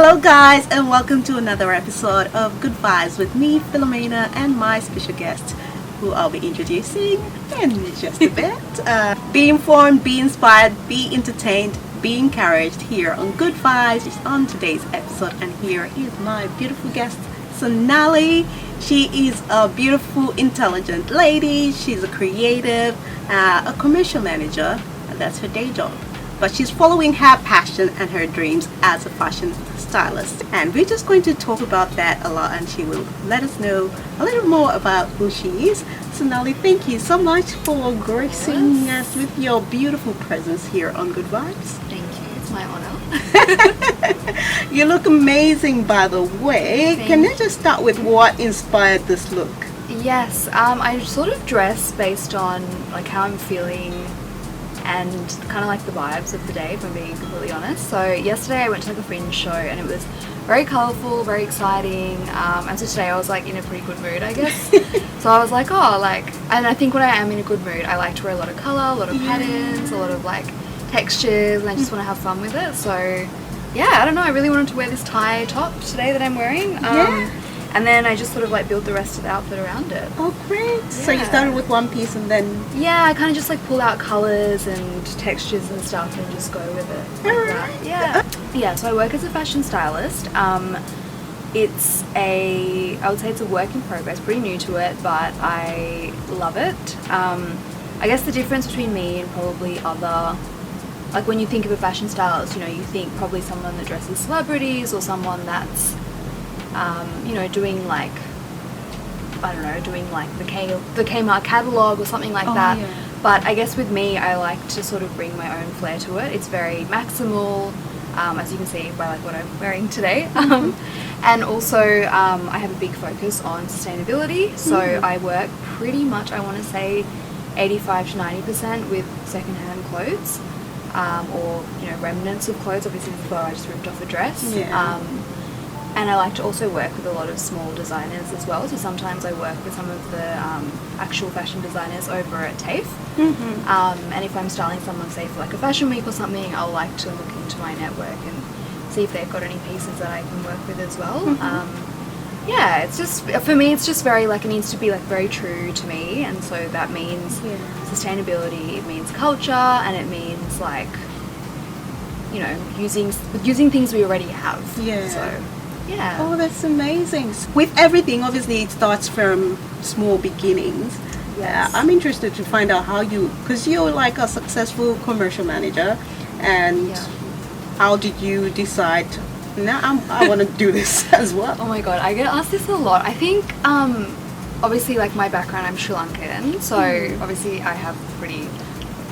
Hello guys, and welcome to another episode of Good Vibes with me, Philomena, and my special guest, who I'll be introducing in just a bit. Be informed, be inspired, be entertained, be encouraged here on Good Vibes on today's episode. And here is my beautiful guest, Sonali. She is a beautiful, intelligent lady. She's a creative, a commercial manager, and that's her day job. But she's following her passion and her dreams as a fashion stylist. And we're just going to talk about that a lot, and she will let us know a little more about who she is. Sonali, thank you so much for gracing us with your beautiful presence here on Good Vibes. Thank you, it's my honor. You look amazing, by the way. Can you just start with what inspired this look? Yes, I sort of dress based on like how I'm feeling and kind of like the vibes of the day, if I'm being completely honest. So yesterday I went to like a fringe show and it was very colourful, very exciting, and so today I was like in a pretty good mood, I guess. So I was like, and I think when I am in a good mood I like to wear a lot of colour, a lot of patterns, a lot of like textures, and I just want to have fun with it. So yeah, I don't know, I really wanted to wear this tie top today that I'm wearing. And then I just sort of like built the rest of the outfit around it. Oh, great. Yeah. So you started with one piece and then... Yeah, I kind of just like pull out colours and textures and stuff and just go with it like that. Yeah, so I work as a fashion stylist. I would say it's a work in progress, pretty new to it, but I love it. I guess the difference between me and probably other... Like when you think of a fashion stylist, you know, you think probably someone that dresses celebrities or someone that's doing like, I don't know, doing like the Kmart catalogue or something like that. Yeah. But I guess with me, I like to sort of bring my own flair to it. It's very maximal, as you can see by like what I'm wearing today. And also I have a big focus on sustainability. So I work pretty much, I want to say 85 to 90% with secondhand clothes, or remnants of clothes. Obviously this is where I just ripped off a dress. Yeah. And I like to also work with a lot of small designers as well. So sometimes I work with some of the actual fashion designers over at TAFE. And if I'm styling someone, say for like a fashion week or something, I'll like to look into my network and see if they've got any pieces that I can work with as well. Yeah, it's just, for me, it's just very like, it needs to be like very true to me. And so that means sustainability, it means culture, and it means like, using things we already have. Yeah. So. Yeah. Oh, that's amazing. With everything, obviously, it starts from small beginnings. Yes. I'm interested to find out how because you're like a successful commercial manager, and how did you decide, I want to do this as well? Oh my God, I get asked this a lot. I think, obviously, like my background, I'm Sri Lankan, so obviously I have pretty...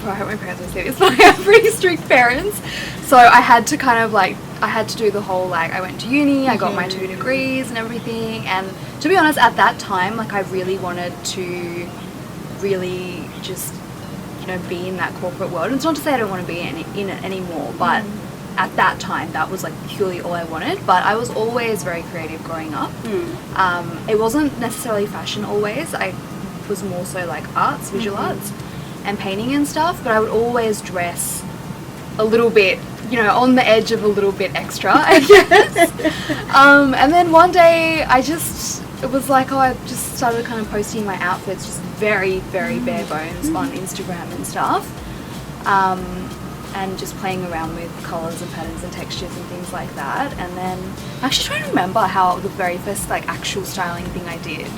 I hope my parents will see this, but I have pretty strict parents. So I had to kind of like, I had to do the whole like, I went to uni, I got my 2 degrees and everything. And to be honest, at that time, like I really wanted to really just, be in that corporate world. And it's not to say I don't want to be in it anymore, but at that time, that was like purely all I wanted. But I was always very creative growing up. It wasn't necessarily fashion always. I was more so like arts, visual arts, and painting and stuff, but I would always dress a little bit, on the edge of a little bit extra, I guess. And then one day it was like, I just started kind of posting my outfits, just very, very bare bones on Instagram and stuff, and just playing around with colours and patterns and textures and things like that. And then I'm actually trying to remember how the very first like actual styling thing I did.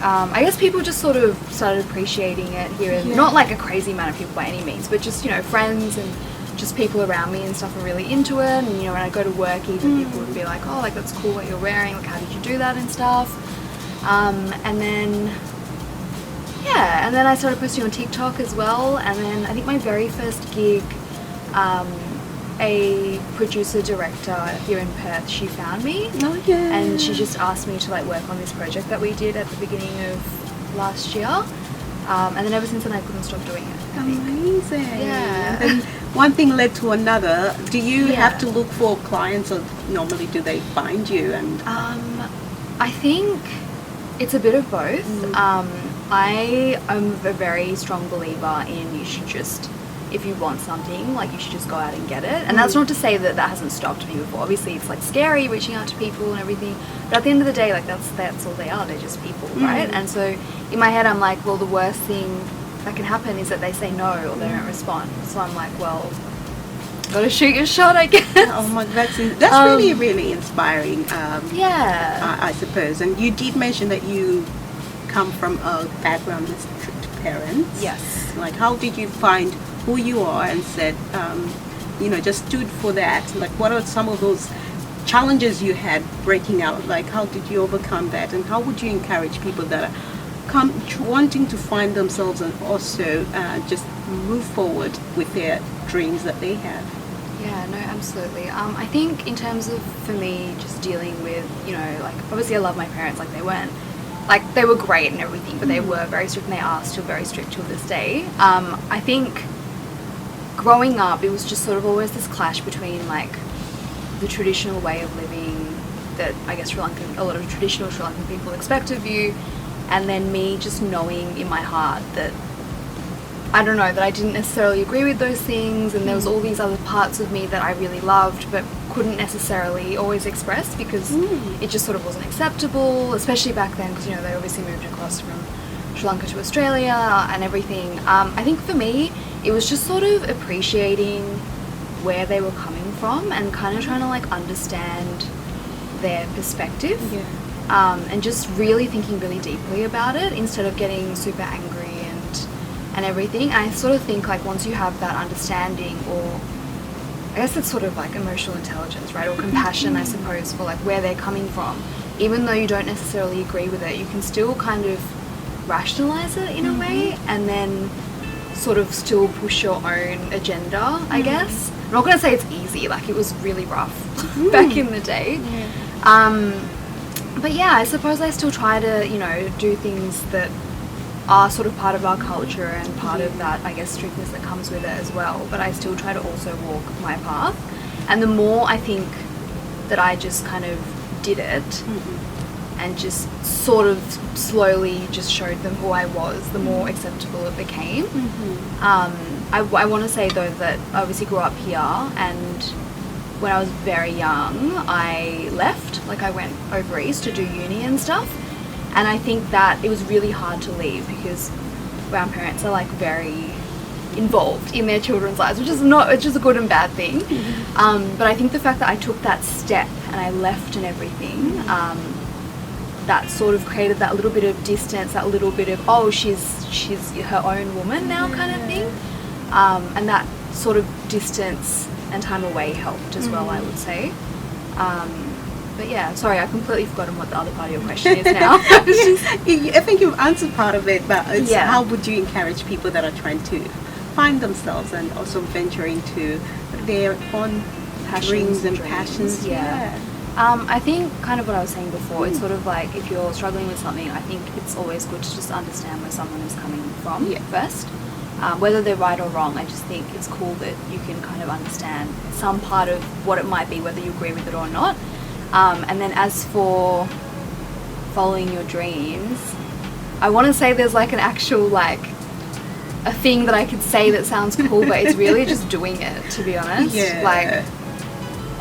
I guess people just sort of started appreciating it here and not like a crazy amount of people by any means, but just, friends and just people around me and stuff are really into it. And, when I go to work, even people would be like, oh, like that's cool what you're wearing, like how did you do that and stuff. And then I started posting on TikTok as well. And then I think my very first gig, a producer director here in Perth, she found me. And she just asked me to like work on this project that we did at the beginning of last year, and then ever since then I couldn't stop doing it. Amazing. Yeah. And then one thing led to another. Do you have to look for clients, or normally do they find you? And I think it's a bit of both. I am a very strong believer in you should just if you want something, like, you should just go out and get it. And that's not to say that that hasn't stopped me before. Obviously, it's like scary reaching out to people and everything, but at the end of the day, like, that's all they are. They're just people, right? And so in my head, I'm like, well, the worst thing that can happen is that they say no or they don't respond. So I'm like, well, gotta shoot your shot, I guess. Oh my, that's really, really inspiring. Yeah. I suppose. And you did mention that you come from a background with strict parents. Yes. Like, how did you find who you are and said, just stood for that? Like, what are some of those challenges you had breaking out? Like, how did you overcome that? And how would you encourage people that are wanting to find themselves and also just move forward with their dreams that they have? Yeah, no, absolutely. I think in terms of, for me, just dealing with, like, obviously I love my parents, like, they were great and everything, but they were very strict, and they are still very strict till this day. I think growing up, it was just sort of always this clash between, like, the traditional way of living that I guess a lot of traditional Sri Lankan people expect of you, and then me just knowing in my heart that, I don't know, that I didn't necessarily agree with those things, and there was all these other parts of me that I really loved but couldn't necessarily always express because it just sort of wasn't acceptable, especially back then, because they obviously moved across from Sri Lanka to Australia and everything. I think for me it was just sort of appreciating where they were coming from and kind of trying to, like, understand their perspective, and just really thinking really deeply about it instead of getting super angry and everything. And I sort of think, like, once you have that understanding, or I guess it's sort of like emotional intelligence, right, or compassion, I suppose, for, like, where they're coming from, even though you don't necessarily agree with it, you can still kind of rationalize it in a way, and then sort of still push your own agenda, I guess. I'm not going to say it's easy, like, it was really rough back in the day. But yeah, I suppose I still try to, do things that are sort of part of our culture and part of that, I guess, strictness that comes with it as well. But I still try to also walk my path. And the more I think that I just kind of did it and just sort of slowly just showed them who I was, the more acceptable it became. I want to say, though, that I obviously grew up here, and when I was very young, I left. Like, I went over east to do uni and stuff. And I think that it was really hard to leave because our parents are, like, very involved in their children's lives, which is a good and bad thing. But I think the fact that I took that step and I left and everything, that sort of created that little bit of distance, that little bit of, oh, she's her own woman now kind of thing. And that sort of distance and time away helped as well, I would say. But yeah, sorry, I've completely forgotten what the other part of your question is now. I think you've answered part of it, but it's how would you encourage people that are trying to find themselves and also venture into their own dreams and passions? I think kind of what I was saying before, it's sort of like, if you're struggling with something, I think it's always good to just understand where someone is coming from first. Whether they're right or wrong, I just think it's cool that you can kind of understand some part of what it might be, whether you agree with it or not. And then as for following your dreams, I want to say there's, like, an actual, like, a thing that I could say that sounds cool, but it's really just doing it, to be honest. Like,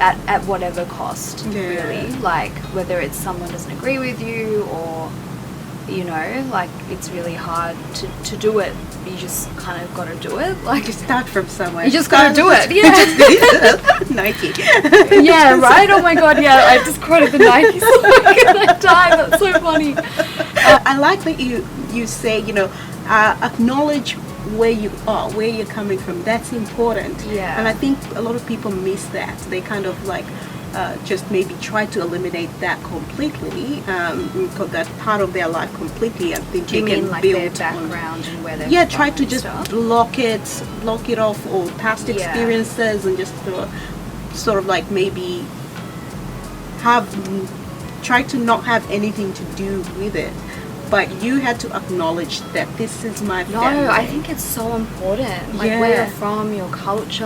at whatever cost, really. Like, whether it's someone doesn't agree with you or, like, it's really hard to do it. You just kind of got to do it. Like, you start from somewhere. You just got to do it. Nike. Yeah, right? Oh my god, yeah, I just quoted the Nike song at that time. That's so funny. I like that you say, acknowledge where you are, where you're coming from. That's important. Yeah. And I think a lot of people miss that. They kind of, like, just maybe try to eliminate that completely, because that's part of their life completely. I think you they mean can like build their background and where they're from try to and just stuff? block it off, or past experiences, and just sort of like maybe try to not have anything to do with it. But you had to acknowledge that this is my family. No, I think it's so important. Like, where you're from, your culture,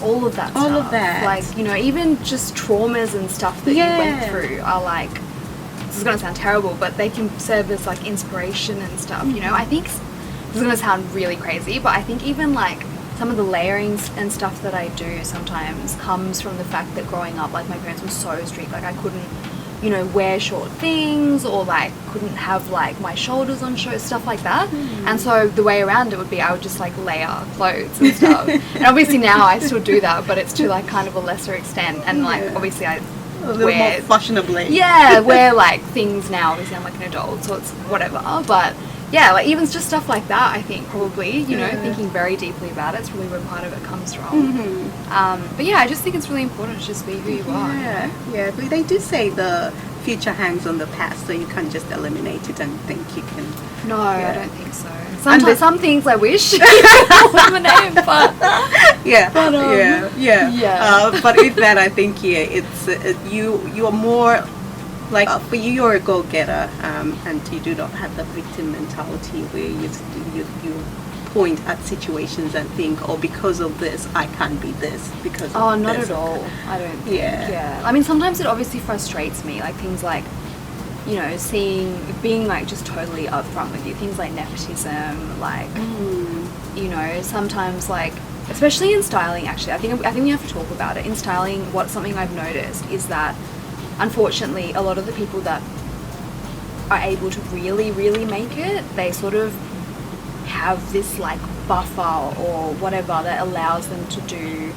all of that stuff. All of that. Like, even just traumas and stuff that you went through are, like, this is going to sound terrible, but they can serve as, like, inspiration and stuff. I think this is going to sound really crazy, but I think even like some of the layerings and stuff that I do sometimes comes from the fact that growing up, like my parents were so strict, like I couldn't, you know, wear short things or like couldn't have like my shoulders on show, stuff like that. And so the way around it would be I would just like layer clothes and stuff. And obviously now I still do that, but it's to like kind of a lesser extent. And like obviously I a little more fashionably. Yeah, wear like things now. Obviously I'm like an adult, so it's whatever. But yeah, like even just stuff like that, I think probably, you know, thinking very deeply about it's really where part of it comes from. But yeah, I just think it's really important to just be who you are. Yeah, but they do say the future hangs on the past, so you can't just eliminate it and think you can. No, I don't think so. Sometimes, some things I wish eliminate, but but with that, I think it's you are more. Like for you, you're a go-getter, and you do not have the victim mentality where you point at situations and think, oh, because of this, I can't be this. Because not this. at all. I don't think. Yeah. I mean, sometimes it obviously frustrates me, like things like, you know, being like just totally upfront with you. Things like nepotism, like, you know, sometimes like, especially in styling. Actually, I think we have to talk about it in styling. What's something I've noticed is that, unfortunately, a lot of the people that are able to really, really make it, they sort of have this like buffer or whatever that allows them to do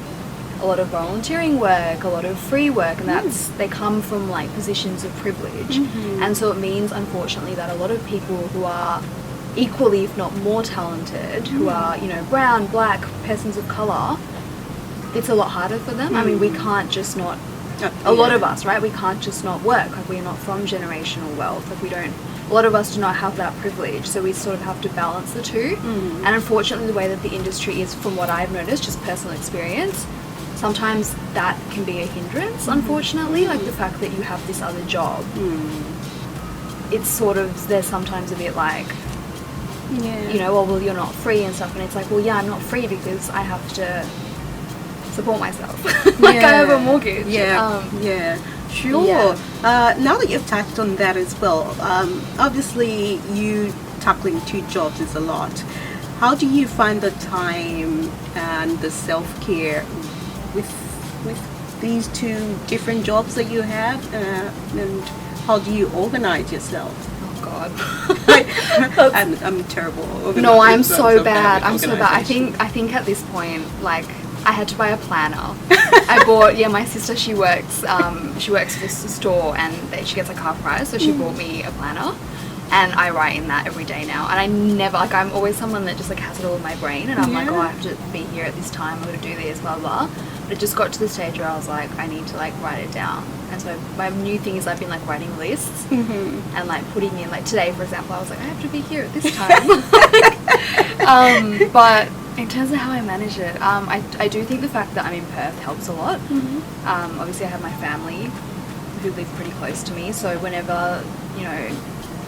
a lot of volunteering work, a lot of free work, and they come from like positions of privilege. And so it means, unfortunately, that a lot of people who are equally, if not more talented, who are, you know, brown, black, persons of colour, it's a lot harder for them. I mean, we can't just not, a lot of us, right, we can't just not work. Like, we're not from generational wealth. Like, a lot of us do not have that privilege, so we sort of have to balance the two. And unfortunately, the way that the industry is, from what I've noticed, just personal experience, sometimes that can be a hindrance, unfortunately. Like the fact that you have this other job, it's sort of, there's sometimes a bit like, you know, well, you're not free and stuff, and it's like, well, yeah, I'm not free because I have to support myself. Like, I have a mortgage. Sure. Now that you've touched on that as well, obviously you tackling two jobs is a lot. How do you find the time and the self-care with these two different jobs that you have, and how do you organize yourself? Oh God. I'm terrible. No, I'm so bad. I'm so bad. I think at this point, like, I had to buy a planner. I bought, my sister, she works for this store and she gets like half price, so she bought me a planner, and I write in that every day now. And I never, like, I'm always someone that just like has it all in my brain, and I'm like, oh, I have to be here at this time, I'm going to do this, blah blah. But it just got to the stage where I was like, I need to like write it down. And so my new thing is I've been like writing lists and like putting in, like today for example, I was like, I have to be here at this time. But in terms of how I manage it, I do think the fact that I'm in Perth helps a lot. Obviously I have my family who live pretty close to me, so whenever, you know,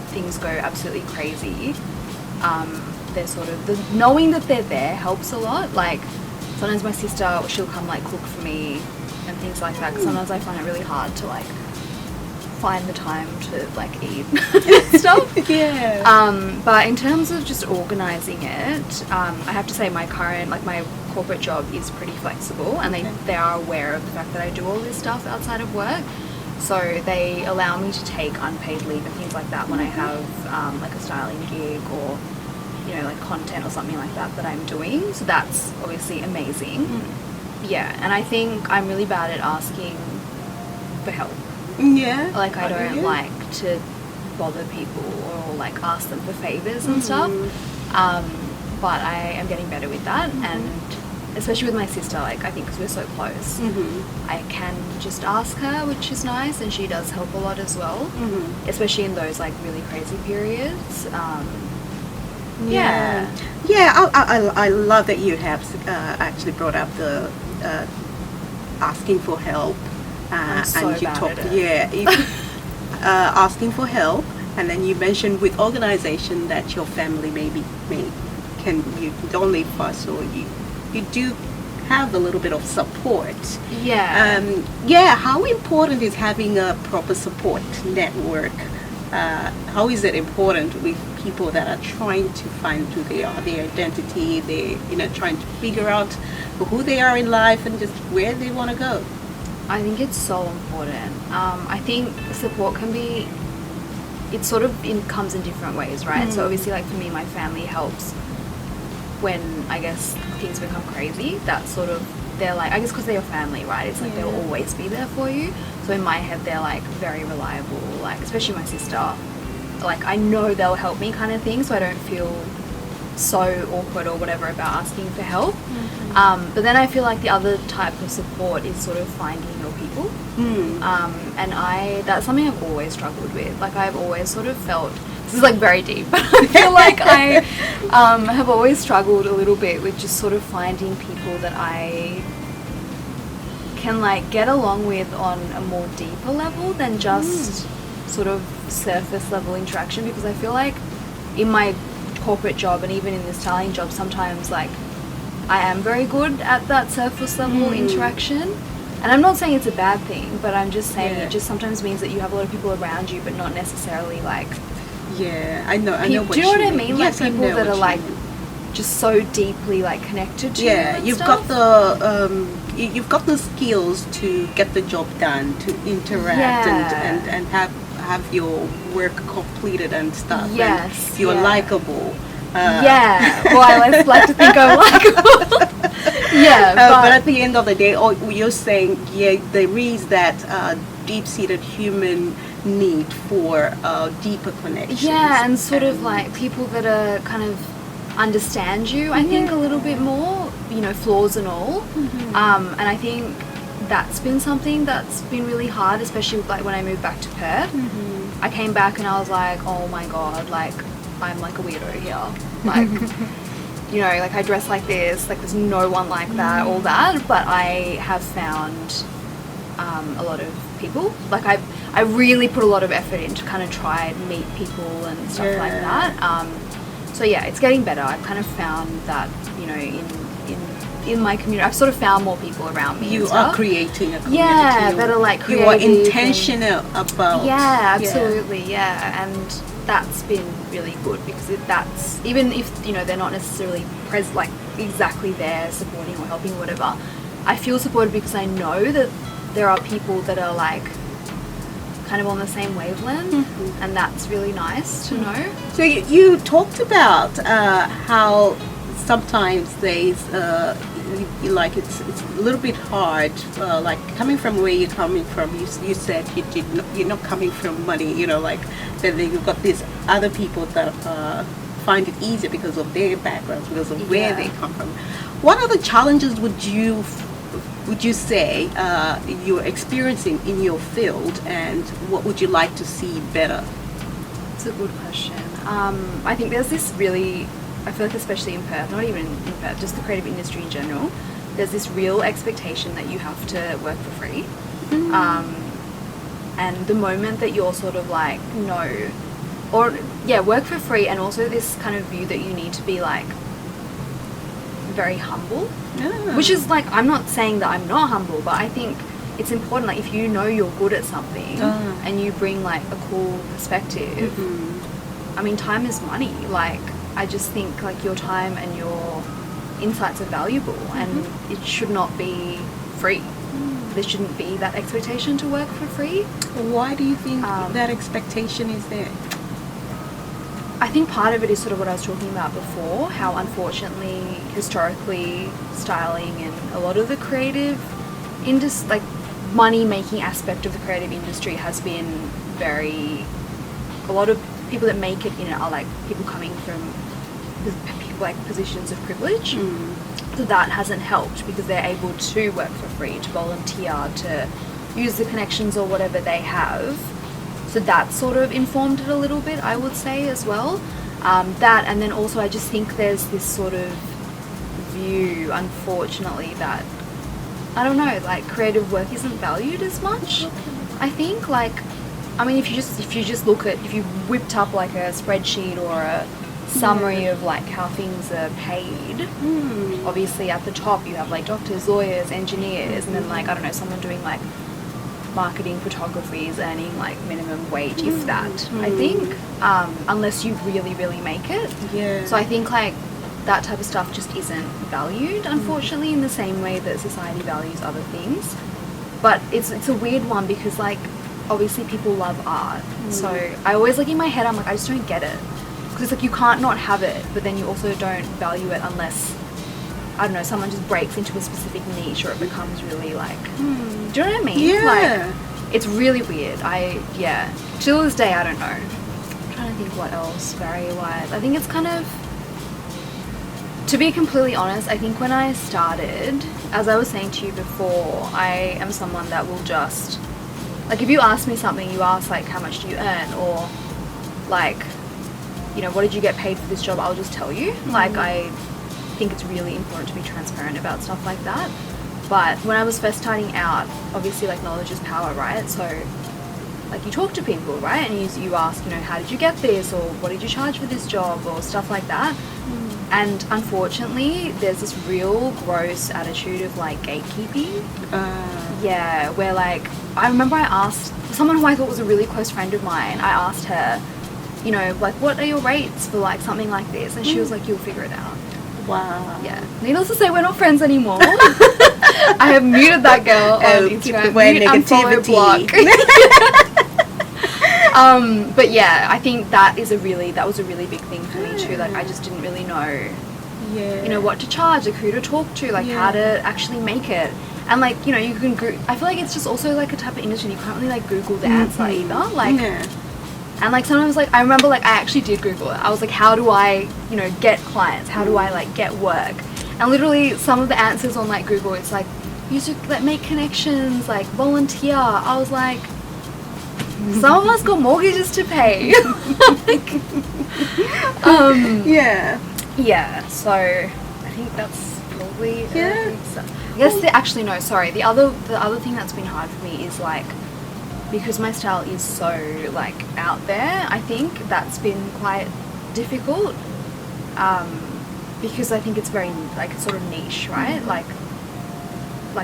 things go absolutely crazy, they're sort of, knowing that they're there helps a lot. Like, sometimes my sister, she'll come like cook for me and things like that, because sometimes I find it really hard to like find the time to like eat stuff. But in terms of just organizing it, I have to say my corporate job is pretty flexible, and they are aware of the fact that I do all this stuff outside of work, so they allow me to take unpaid leave and things like that when I have like a styling gig or, you know, like content or something like that I'm doing. So that's obviously amazing. And I think I'm really bad at asking for help. Like, I don't like to bother people or like ask them for favors and stuff. But I am getting better with that, and especially with my sister, like, I think because we're so close, I can just ask her, which is nice, and she does help a lot as well, especially in those like really crazy periods. I love that you have actually brought up the asking for help, so and you bad talked, at it. asking for help, and then you mentioned with organization that your family you don't live far, so you do have a little bit of support. How important is having a proper support network how is it important with people that are trying to find who they are, their identity, they trying to figure out who they are in life and just where they want to go? I think it's so important. I think support can be, it sort of comes in different ways, right? So obviously, like for me, my family helps when I guess things become crazy. That sort of, they're like, I guess because they're your family, right? It's like they'll always be there for you. So in my head, they're like very reliable, like especially my sister. Like I know they'll help me kind of thing, so I don't feel so awkward or whatever about asking for help. But then I feel like the other type of support is sort of finding your people. And that's something I've always struggled with. Like I've always sort of felt, this is like very deep, but I feel like I have always struggled a little bit with just sort of finding people that I can like get along with on a more deeper level than just sort of surface level interaction, because I feel like in my corporate job and even in the styling job sometimes like I am very good at that surface level interaction, and I'm not saying it's a bad thing, but I'm just saying it just sometimes means that you have a lot of people around you but not necessarily like I know what you mean. Do you know what I mean? Yes, like people that are like mean. just so deeply like connected to you and you've stuff. got the you've got the skills to get the job done, to interact and have your work completed and stuff. Yes, and you're likable. Well, I like to think I'm likable. But at the end of the day, you're saying there is that deep-seated human need for deeper connections. And sort of like people that are kind of understand you, I think a little bit more, flaws and all. And I think that's been something that's been really hard, especially like when I moved back to Perth. I came back and I was like, oh my god, like I'm like a weirdo here. Like, like I dress like this, like there's no one like that, all that. But I have found a lot of people. Like I really put a lot of effort in to kind of try and meet people and stuff like that. So it's getting better. I've kind of found that, in my community, I've sort of found more people around me. You are creating a community. That are like creative. You are intentional about. Absolutely. And that's been really good, because that's, even if they're not necessarily like exactly there supporting or helping or whatever, I feel supported because I know that there are people that are like kind of on the same wavelength, and that's really nice to know. So you talked about how sometimes there's like it's a little bit hard, like coming from where you're coming from. You said you're not coming from money, like then you've got these other people that find it easier because of their backgrounds, because of where they come from. What other challenges would you say you're experiencing in your field, and what would you like to see better? It's a good question. I think there's this really, I feel like especially in Perth, not even in Perth, just the creative industry in general, there's this real expectation that you have to work for free. And the moment that you're sort of like, no, or work for free, and also this kind of view that you need to be like very humble, which is like, I'm not saying that I'm not humble, but I think it's important, like if you know you're good at something and you bring like a cool perspective, I mean, time is money. Like I just think like your time and your insights are valuable, and it should not be free. There shouldn't be that expectation to work for free. Why do you think that expectation is there? I think part of it is sort of what I was talking about before, how unfortunately historically styling and a lot of the creative like money making aspect of the creative industry has been very, a lot of people that make it are like people coming from people like positions of privilege. So that hasn't helped, because they're able to work for free, to volunteer, to use the connections or whatever they have. So that sort of informed it a little bit, I would say, as well. That, and then also I just think there's this sort of view, unfortunately, that, I don't know, like creative work isn't valued as much. I think, like, I mean, if you just look at, if you whipped up like a spreadsheet or a summary of like how things are paid, obviously at the top you have like doctors, lawyers, engineers, and then like, I don't know, someone doing like marketing photography is earning like minimum wage, if that, I think, unless you really, really make it. Yeah. So I think like that type of stuff just isn't valued, unfortunately, in the same way that society values other things. But it's a weird one because like obviously people love art. So I always like in my head I'm like I just don't get it. Because it's like you can't not have it, but then you also don't value it unless, I don't know, someone just breaks into a specific niche or it becomes really like, do you know what I mean? Yeah. Like, it's really weird. Till this day, I don't know. I'm trying to think what else, value-wise. I think it's kind of, to be completely honest, I think when I started, as I was saying to you before, I am someone that will just, like if you ask me something, you ask like how much do you earn, or like, you know, what did you get paid for this job, I'll just tell you. Like I think it's really important to be transparent about stuff like that. But when I was first starting out, obviously like knowledge is power, right? So like you talk to people, right? And you ask, you know, how did you get this, or what did you charge for this job, or stuff like that. And unfortunately there's this real gross attitude of like gatekeeping. Yeah, where like I remember I asked someone who I thought was a really close friend of mine, I asked her, you know, like what are your rates for like something like this, and she was like, you'll figure it out. Wow. Yeah. Needless to say, we're not friends anymore. I have muted that girl on Instagram. Mute, unfollow, block. But yeah, I think that was a really big thing for me too. Like I just didn't really know, you know, what to charge, like who to talk to, like how to actually make it. And like, you know, you can I feel like it's just also like a type of industry you can't really like Google the answer either. Like, and like sometimes like I remember like I actually did Google it. I was like, how do I, you know, get clients? How do I like get work? And literally some of the answers on like Google, it's like you should like make connections, like volunteer. I was like, some of us got mortgages to pay. Like, yeah. So I think that's probably I guess the other thing that's been hard for me is like, because my style is so like out there, I think that's been quite difficult, because I think it's very like sort of niche, right? Like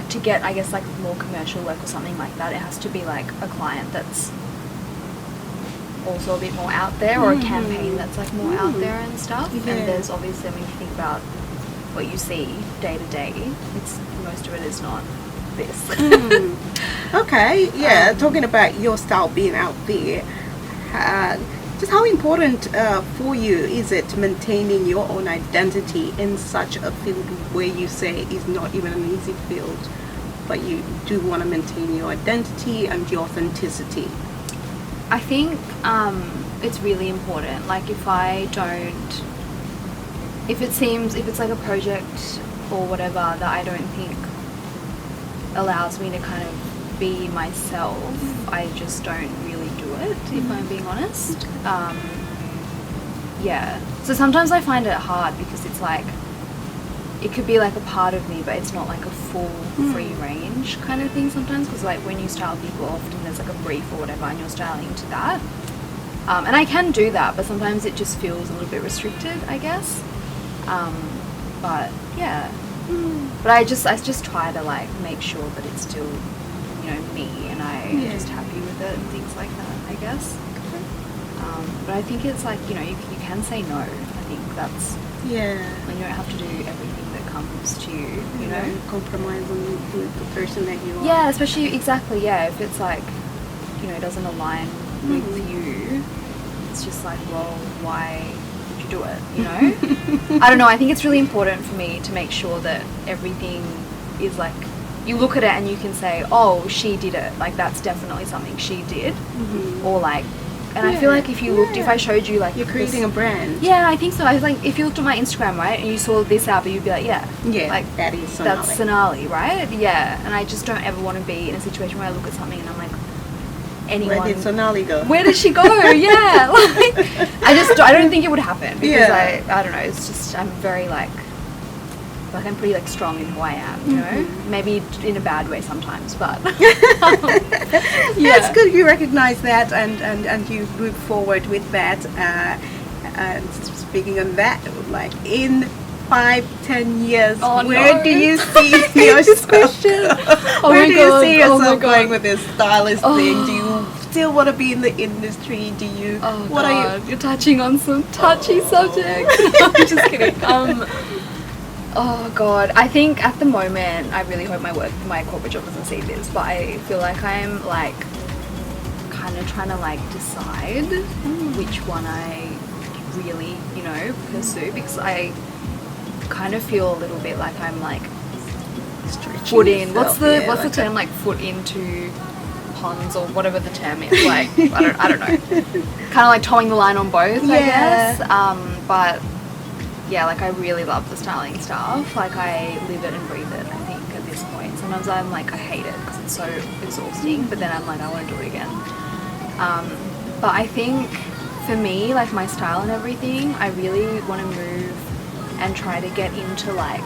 to get, I guess, like more commercial work or something like that, it has to be like a client that's also a bit more out there, or a campaign that's like more out there and stuff. And there's obviously, when you think about what you see day to day, it's most of it is not this. Okay, talking about your style being out there, just how important for you is it maintaining your own identity in such a field where you say is not even an easy field, but you do want to maintain your identity and your authenticity? I think it's really important. Like if it's like a project or whatever that I don't think allows me to kind of be myself, I just don't really do it, if I'm being honest. So sometimes I find it hard because it's like, it could be like a part of me, but it's not like a full free range kind of thing sometimes, because like when you style people, often there's like a brief or whatever and you're styling to that. And I can do that, but sometimes it just feels a little bit restricted, I guess. But yeah. But I just try to like make sure that it's still, you know, me, and I'm just happy with it and things like that, I guess. But I think it's like, you know, you can say no. I think that's when you don't have to do everything that comes to you, you know. Compromise with the person that you are. Yeah, especially, exactly, if it's like, you know, doesn't align with you, it's just like, well, why would you do it, you know? I don't know, I think it's really important for me to make sure that everything is like, you look at it and you can say, oh, she did it, like that's definitely something she did, or like, and I feel like if you looked, if I showed you like, you're creating a brand. Yeah, I think so. I was like, if you looked at my Instagram, right, and you saw this outfit, you'd be like, like that is Sonali. That's Sonali, right? Yeah, and I just don't ever want to be in a situation where I look at something and I'm like, anyone, where did Sonali go? Where did she go? Yeah, like I don't think it would happen, because I don't know. It's just, I'm very like I'm pretty like strong in who I am, you know. Maybe in a bad way sometimes, but it's good you recognize that and you move forward with that. And speaking on that, like in 5-10 years, Oh, where no. do you see yourself? Question. Oh Where my do God, you see oh my yourself going God. with this stylist thing? Do Oh. you still want to be in the industry? Do you? Oh what God, are you? you're touching on some touchy subjects. I'm just kidding. Oh God, I think at the moment, I really hope my corporate job doesn't see this, but I feel like I'm like kind of trying to like decide which one I really, pursue, because I kind of feel a little bit like I'm like foot in. What's the term, like foot into ponds or whatever the term is, like I don't know, kind of like towing the line on both, I Yeah. guess. But yeah, like I really love the styling stuff. Like I live it and breathe it, I think, at this point. Sometimes I'm like, I hate it because it's so exhausting, but then I'm like, I want to do it again. But I think for me, like my style and everything, I really want to move and try to get into like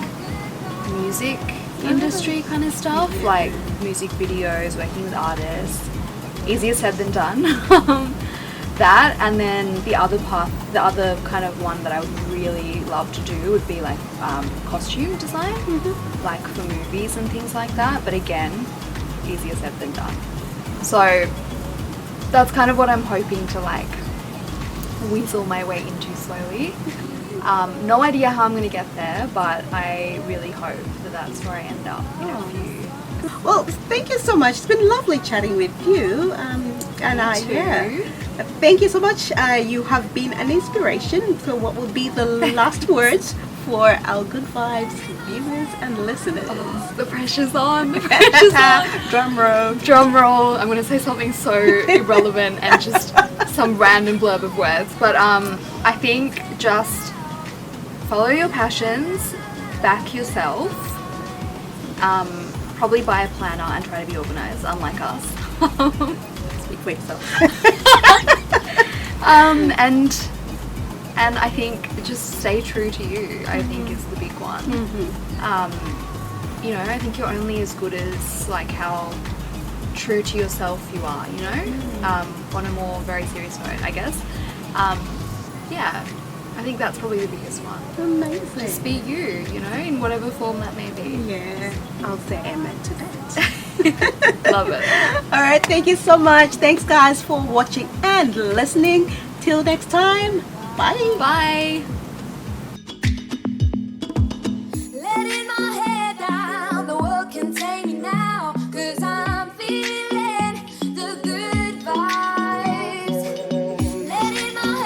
music industry kind of stuff, like music videos, working with artists. Easier said than done. That, and then the other kind of one that I would really love to do would be like costume design, like for movies and things like that. But again, easier said than done. So that's kind of what I'm hoping to like weasel my way into slowly. No idea how I'm going to get there, but I really hope that that's where I end up in a few. Well, thank you so much. It's been lovely chatting with you. Thank you so much. You have been an inspiration. So, what will be the last words for our Good Vibes viewers and listeners? Oh, the pressure's on. The pressure's on. Drum roll. Drum roll. I'm going to say something so irrelevant and just some random blurb of words. But I think just follow your passions, back yourself, probably buy a planner and try to be organised, unlike us. Speak for yourself. And I think just stay true to you, I think is the big one. I think you're only as good as like how true to yourself you are, on a more very serious note, I guess. I think that's probably the biggest one. Amazing. Just be you, in whatever form that may be. Yeah, I'll say amen to that. Love it. All right, thank you so much. Thanks, guys, for watching and listening. Till next time, bye. Bye.